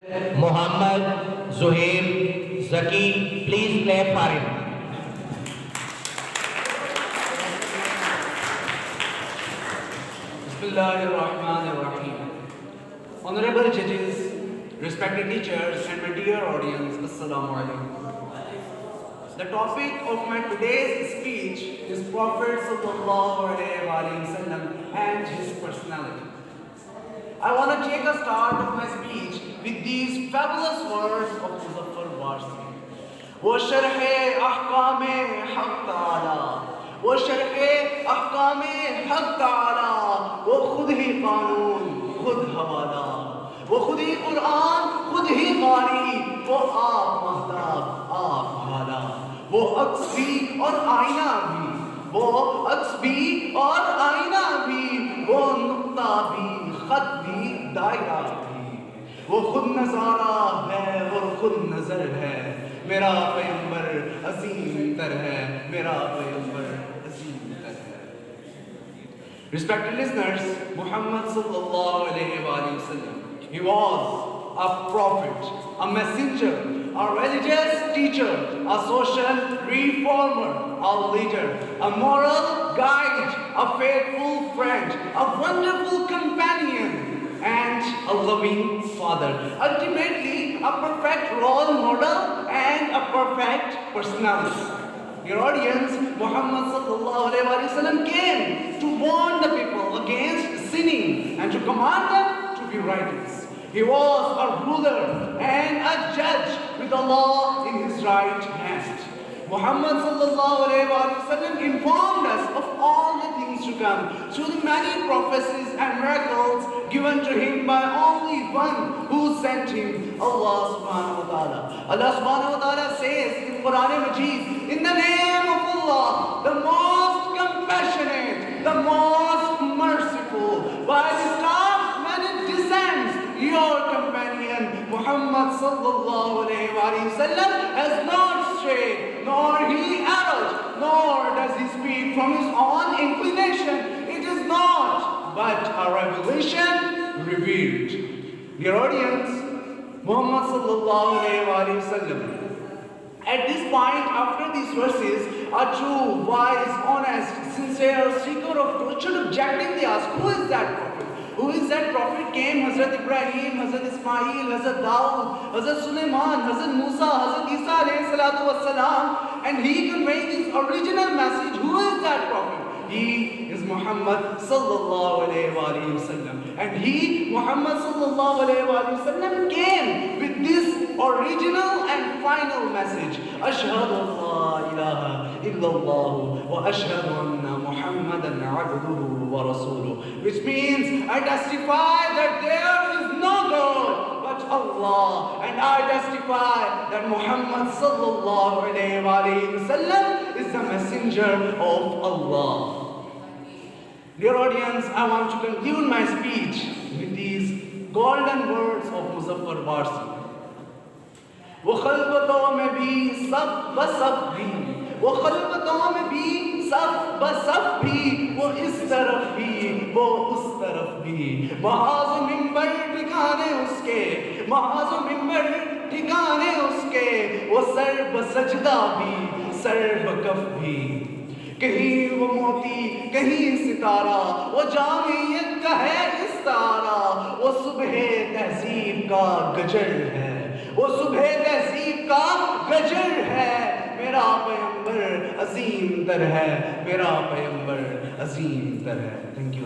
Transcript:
Muhammad Zuhair Zaki, please clap for him. Bismillahirrahmanirrahim. Honorable judges, respected teachers, and my dear audience, Assalamu alaikum. The topic of my today's speech is Prophet Sallallahu Alaihi Wasallam and his personality. I want to take a start of my speech with these fabulous words of Muzaffar Warsi. वो शरह अहकाम हक ताला, वो शरह अहकाम हक ताला, वो खुद ही कानून खुद हवाला, वो खुद ही कुरान खुद ही कारी, वो आप महताब आप भाला, वो अक्स भी और आईना भी, वो अक्स भी और आईना भी, वो नुक्ता भी खत भी दायरा भी, वो खुद नजारा है और खुद नजर है, मेरा पैगंबर अजीम तर है, मेरा पैगंबर अजीम तर है. Respected listeners, Muhammad sallallahu alaihi wasallam, he was a prophet, a messenger, a religious teacher, a social reformer, a leader, a moral guide, a faithful friend, a wonderful companion, and a loving father. Ultimately, a perfect role model and a perfect personality. Your audience, Muhammad sallallahu alaihi wasallam came to warn the people against sinning and to command them to be righteous. He was a ruler and a judge with the law in his right hand. Muhammad sallallahu alaihi wasallam informed us of all the things to come through the many prophecies and miracles given to him by only one who sent him, Allah subhanahu wa ta'ala. Allah subhanahu wa ta'ala says in Quran Majid, in the name of Allah, the most compassionate, the most merciful, by the staff when it descends, your companion Muhammad sallallahu alaihi wasallam has not strayed, nor he erred, nor does he speak from his own inclination. It is not but a revelation revealed. Dear audience, Muhammad sallallahu alaihi wasallam, at this point, after these verses, a true, wise, honest, sincere seeker of truth should objectively ask, who is that prophet? Who is that prophet? Came Hazrat Ibrahim, Hazrat Ismail, Hazrat Dawood, Hazrat Sulaiman, Hazrat Musa, Hazrat Isa alayhi salatu wassalam, and he conveyed his original message. Who is that prophet? He is Muhammad sallallahu alayhi wa sallam. And he, Muhammad sallallahu alayhi wa sallam, came with this original and final message. Ashhadu an la ilaha illallah wa ashhadu anna Muhammadan abduhu wa rasuluh. Which means, I testify that there is no God but Allah. And I testify that Muhammad sallallahu alayhi wa sallam is the messenger of Allah. Dear audience, I want to conclude my speech with these golden words of Muzaffar Warsi. वो खलवतों में भी सब बसब भी, वो खलवतों में भी सब बसब भी, वो इस तरफ भी, वो उस तरफ भी, महाज़ मिंबर ठिकाने उसके, महाज़ मिंबर ठिकाने उसके, वो सर बसजदा भी, सर बकफ भी, कहीं वो मोती कहीं सितारा, वो जामियत का है इस्तारा, वो सुबह तहजीब का गजर है, वो सुबह तहजीब का गजर है, मेरा पैगंबर अजीम तर है, मेरा पैगंबर अजीम तर है. Thank you.